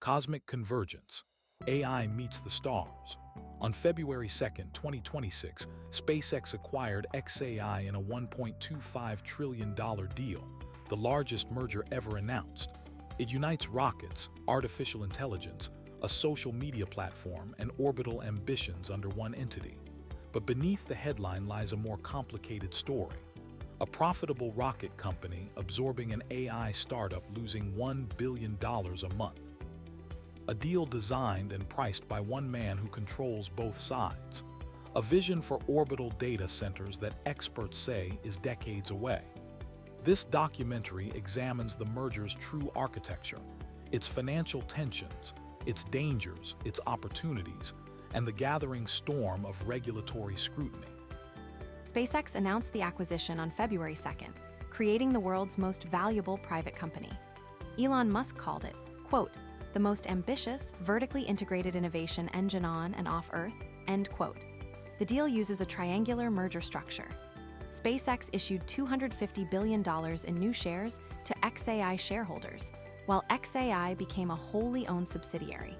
Cosmic Convergence. AI meets the stars. On February 2nd, 2026, SpaceX acquired xAI in a $1.25 trillion deal, the largest merger ever announced. It unites rockets, artificial intelligence, a social media platform, and orbital ambitions under one entity. But beneath the headline lies a more complicated story. A profitable rocket company absorbing an AI startup losing $1 billion a month. A deal designed and priced by one man who controls both sides. A vision for orbital data centers that experts say is decades away. This documentary examines the merger's true architecture, its financial tensions, its dangers, its opportunities, and the gathering storm of regulatory scrutiny. SpaceX announced the acquisition on February 2nd, creating the world's most valuable private company. Elon Musk called it, quote, the most ambitious, vertically integrated innovation engine on and off Earth, end quote. The deal uses a triangular merger structure. SpaceX issued $250 billion in new shares to xAI shareholders, while xAI became a wholly owned subsidiary.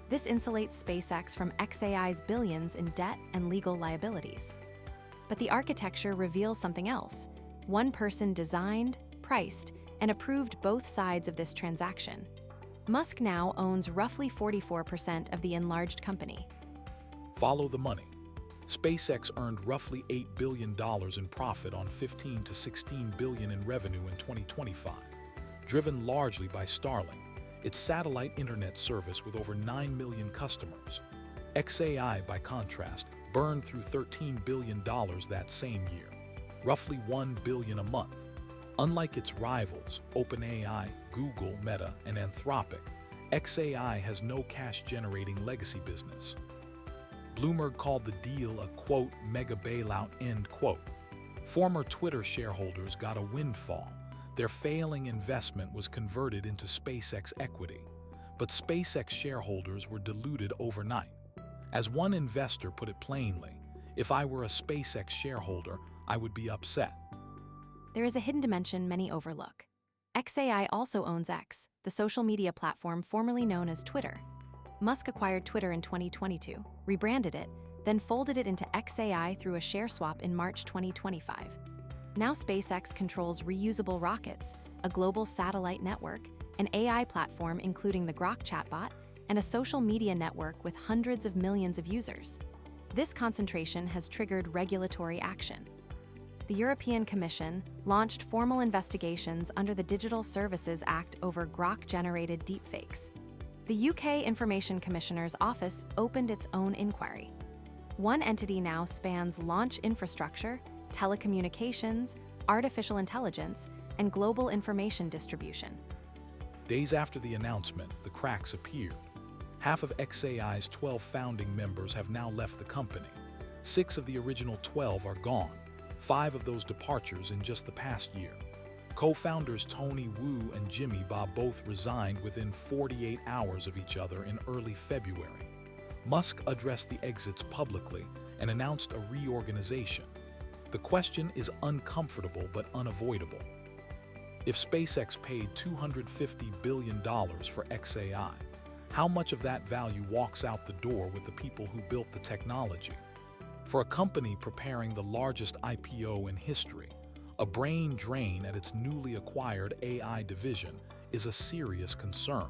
This insulates SpaceX from xAI's billions in debt and legal liabilities. But the architecture reveals something else. One person designed, priced, and approved both sides of this transaction. Musk now owns roughly 44% of the enlarged company. Follow the money. SpaceX earned roughly $8 billion in profit on $15 to $16 billion in revenue in 2025, driven largely by Starlink, its satellite internet service with over 9 million customers. xAI, by contrast, burned through $13 billion that same year, roughly $1 billion a month. Unlike its rivals, OpenAI, Google, Meta, and Anthropic, xAI has no cash-generating legacy business. Bloomberg called the deal a, quote, mega bailout, end quote. Former Twitter shareholders got a windfall. Their failing investment was converted into SpaceX equity. But SpaceX shareholders were diluted overnight. As one investor put it plainly, if I were a SpaceX shareholder, I would be upset. There is a hidden dimension many overlook. xAI also owns X, the social media platform formerly known as Twitter. Musk acquired Twitter in 2022, rebranded it, then folded it into xAI through a share swap in March 2025. Now SpaceX controls reusable rockets, a global satellite network, an AI platform including the Grok chatbot, and a social media network with hundreds of millions of users. This concentration has triggered regulatory action. The European Commission launched formal investigations under the Digital Services Act over Grok-generated deepfakes. The UK Information Commissioner's Office opened its own inquiry. One entity now spans launch infrastructure, telecommunications, artificial intelligence, and global information distribution. Days after the announcement, the cracks appeared. Half of xAI's 12 founding members have now left the company. 6 of the original 12 are gone. 5 of those departures in just the past year. Co-founders Tony Wu and Jimmy Ba both resigned within 48 hours of each other in early February. Musk addressed the exits publicly and announced a reorganization. The question is uncomfortable but unavoidable. If SpaceX paid $250 billion for xAI, how much of that value walks out the door with the people who built the technology? For a company preparing the largest IPO in history, a brain drain at its newly acquired AI division is a serious concern.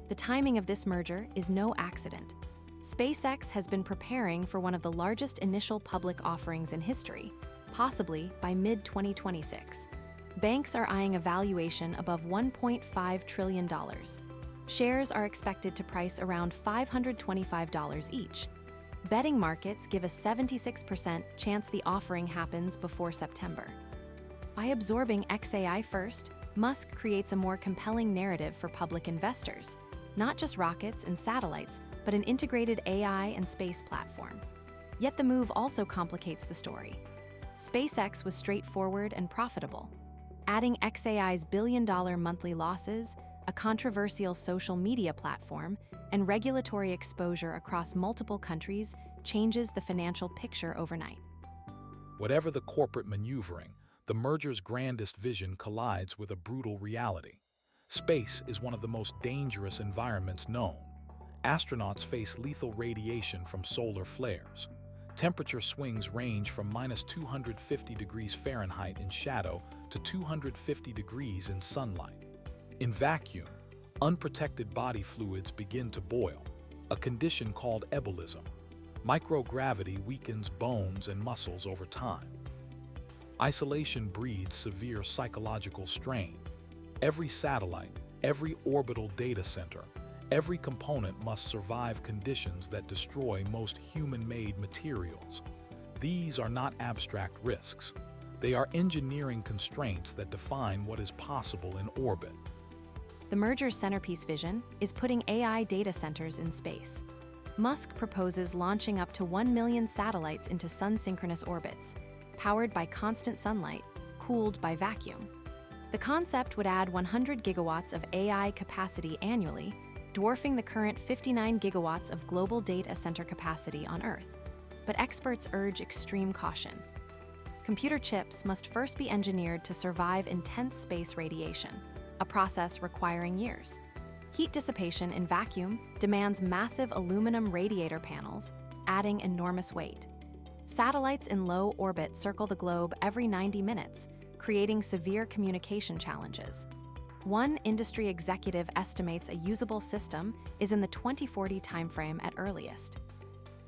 The timing of this merger is no accident. SpaceX has been preparing for one of the largest initial public offerings in history, possibly by mid-2026. Banks are eyeing a valuation above $1.5 trillion. Shares are expected to price around $525 each. Betting markets give a 76% chance the offering happens before September. By absorbing xAI first, Musk creates a more compelling narrative for public investors, not just rockets and satellites, but an integrated AI and space platform. Yet the move also complicates the story. SpaceX was straightforward and profitable. Adding xAI's billion-dollar monthly losses, a controversial social media platform, and regulatory exposure across multiple countries changes the financial picture overnight. Whatever the corporate maneuvering, the merger's grandest vision collides with a brutal reality. Space is one of the most dangerous environments known. Astronauts face lethal radiation from solar flares. Temperature swings range from -250 degrees Fahrenheit in shadow to 250 degrees in sunlight. In vacuum, unprotected body fluids begin to boil, a condition called ebulism. Microgravity weakens bones and muscles over time. Isolation breeds severe psychological strain. Every satellite, every orbital data center, every component must survive conditions that destroy most human-made materials. These are not abstract risks. They are engineering constraints that define what is possible in orbit. The merger's centerpiece vision is putting AI data centers in space. Musk proposes launching up to 1 million satellites into sun-synchronous orbits, powered by constant sunlight, cooled by vacuum. The concept would add 100 gigawatts of AI capacity annually, dwarfing the current 59 gigawatts of global data center capacity on Earth. But experts urge extreme caution. Computer chips must first be engineered to survive intense space radiation, a process requiring years. Heat dissipation in vacuum demands massive aluminum radiator panels, adding enormous weight. Satellites in low orbit circle the globe every 90 minutes, creating severe communication challenges. One industry executive estimates a usable system is in the 2040 timeframe at earliest.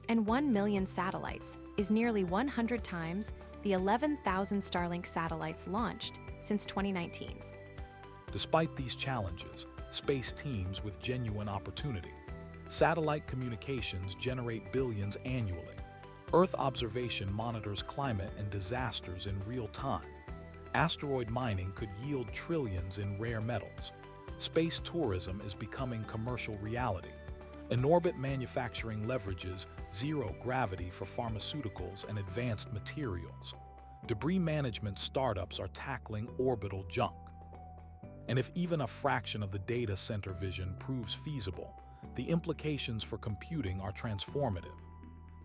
And 1 million satellites is nearly 100 times the 11,000 Starlink satellites launched since 2019. Despite these challenges, space teems with genuine opportunity. Satellite communications generate billions annually. Earth observation monitors climate and disasters in real time. Asteroid mining could yield trillions in rare metals. Space tourism is becoming commercial reality. In-orbit manufacturing leverages zero gravity for pharmaceuticals and advanced materials. Debris management startups are tackling orbital junk. And if even a fraction of the data center vision proves feasible, the implications for computing are transformative.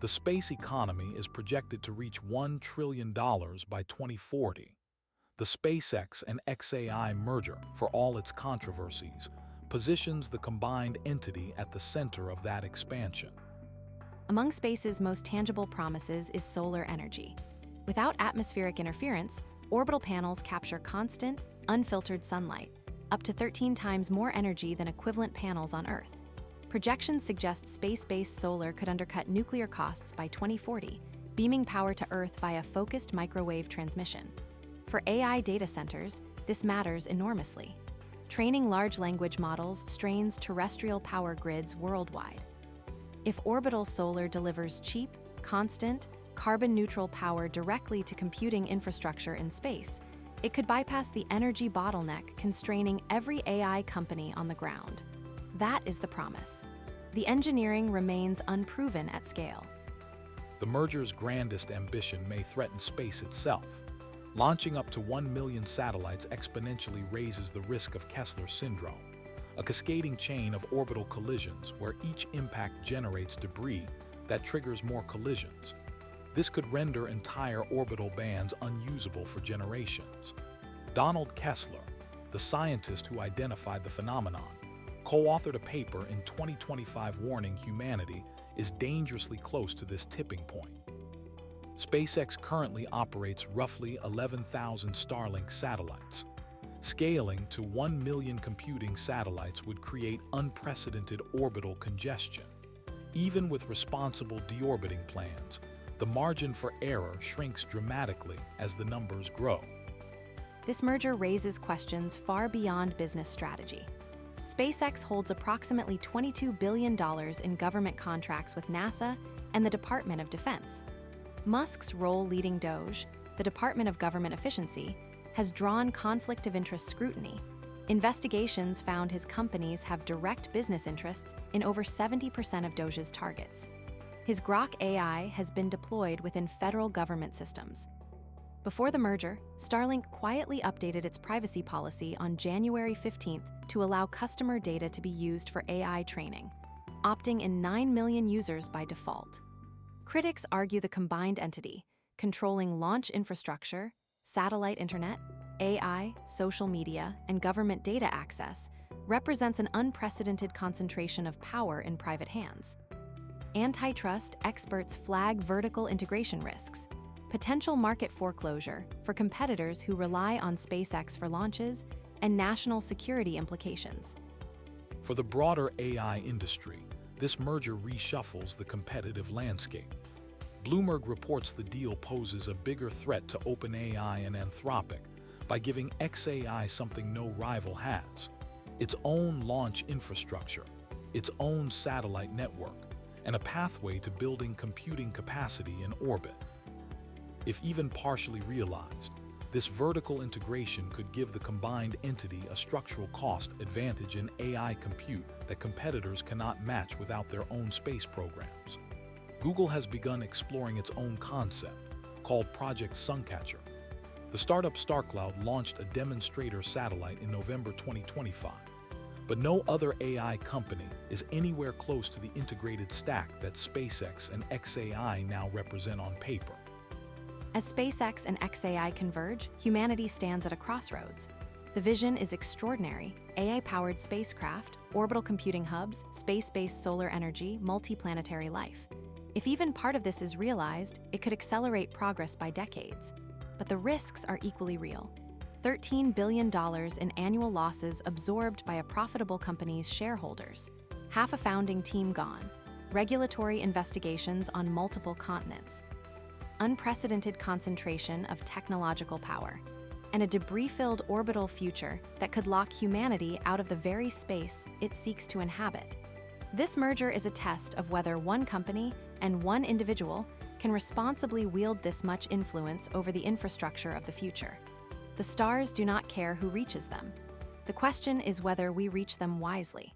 The space economy is projected to reach $1 trillion by 2040. The SpaceX and xAI merger, for all its controversies, positions the combined entity at the center of that expansion. Among space's most tangible promises is solar energy. Without atmospheric interference, orbital panels capture constant, unfiltered sunlight, up to 13 times more energy than equivalent panels on Earth. Projections suggest space-based solar could undercut nuclear costs by 2040, beaming power to Earth via focused microwave transmission. For AI data centers, this matters enormously. Training large language models strains terrestrial power grids worldwide. If orbital solar delivers cheap, constant, carbon-neutral power directly to computing infrastructure in space, it could bypass the energy bottleneck constraining every AI company on the ground. That is the promise. The engineering remains unproven at scale. The merger's grandest ambition may threaten space itself. Launching up to 1 million satellites exponentially raises the risk of Kessler syndrome, a cascading chain of orbital collisions where each impact generates debris that triggers more collisions. This could render entire orbital bands unusable for generations. Donald Kessler, the scientist who identified the phenomenon, co-authored a paper in 2025 warning humanity is dangerously close to this tipping point. SpaceX currently operates roughly 11,000 Starlink satellites. Scaling to 1 million computing satellites would create unprecedented orbital congestion. Even with responsible deorbiting plans, the margin for error shrinks dramatically as the numbers grow. This merger raises questions far beyond business strategy. SpaceX holds approximately $22 billion in government contracts with NASA and the Department of Defense. Musk's role leading DOGE, the Department of Government Efficiency, has drawn conflict of interest scrutiny. Investigations found his companies have direct business interests in over 70% of DOGE's targets. His Grok AI has been deployed within federal government systems. Before the merger, Starlink quietly updated its privacy policy on January 15th to allow customer data to be used for AI training, opting in 9 million users by default. Critics argue the combined entity, controlling launch infrastructure, satellite internet, AI, social media, and government data access represents an unprecedented concentration of power in private hands. Antitrust experts flag vertical integration risks, potential market foreclosure for competitors who rely on SpaceX for launches, and national security implications. For the broader AI industry, this merger reshuffles the competitive landscape. Bloomberg reports the deal poses a bigger threat to OpenAI and Anthropic by giving xAI something no rival has: its own launch infrastructure, its own satellite network, and a pathway to building computing capacity in orbit. If even partially realized, this vertical integration could give the combined entity a structural cost advantage in AI compute that competitors cannot match without their own space programs. Google has begun exploring its own concept, called Project Suncatcher. The startup StarCloud launched a demonstrator satellite in November 2025, but no other AI company is anywhere close to the integrated stack that SpaceX and xAI now represent on paper. As SpaceX and xAI converge, humanity stands at a crossroads. The vision is extraordinary: AI-powered spacecraft, orbital computing hubs, space-based solar energy, multiplanetary life. If even part of this is realized, it could accelerate progress by decades. But the risks are equally real. $13 billion in annual losses absorbed by a profitable company's shareholders, half a founding team gone, regulatory investigations on multiple continents, unprecedented concentration of technological power, and a debris-filled orbital future that could lock humanity out of the very space it seeks to inhabit. This merger is a test of whether one company and one individual can responsibly wield this much influence over the infrastructure of the future. The stars do not care who reaches them. The question is whether we reach them wisely.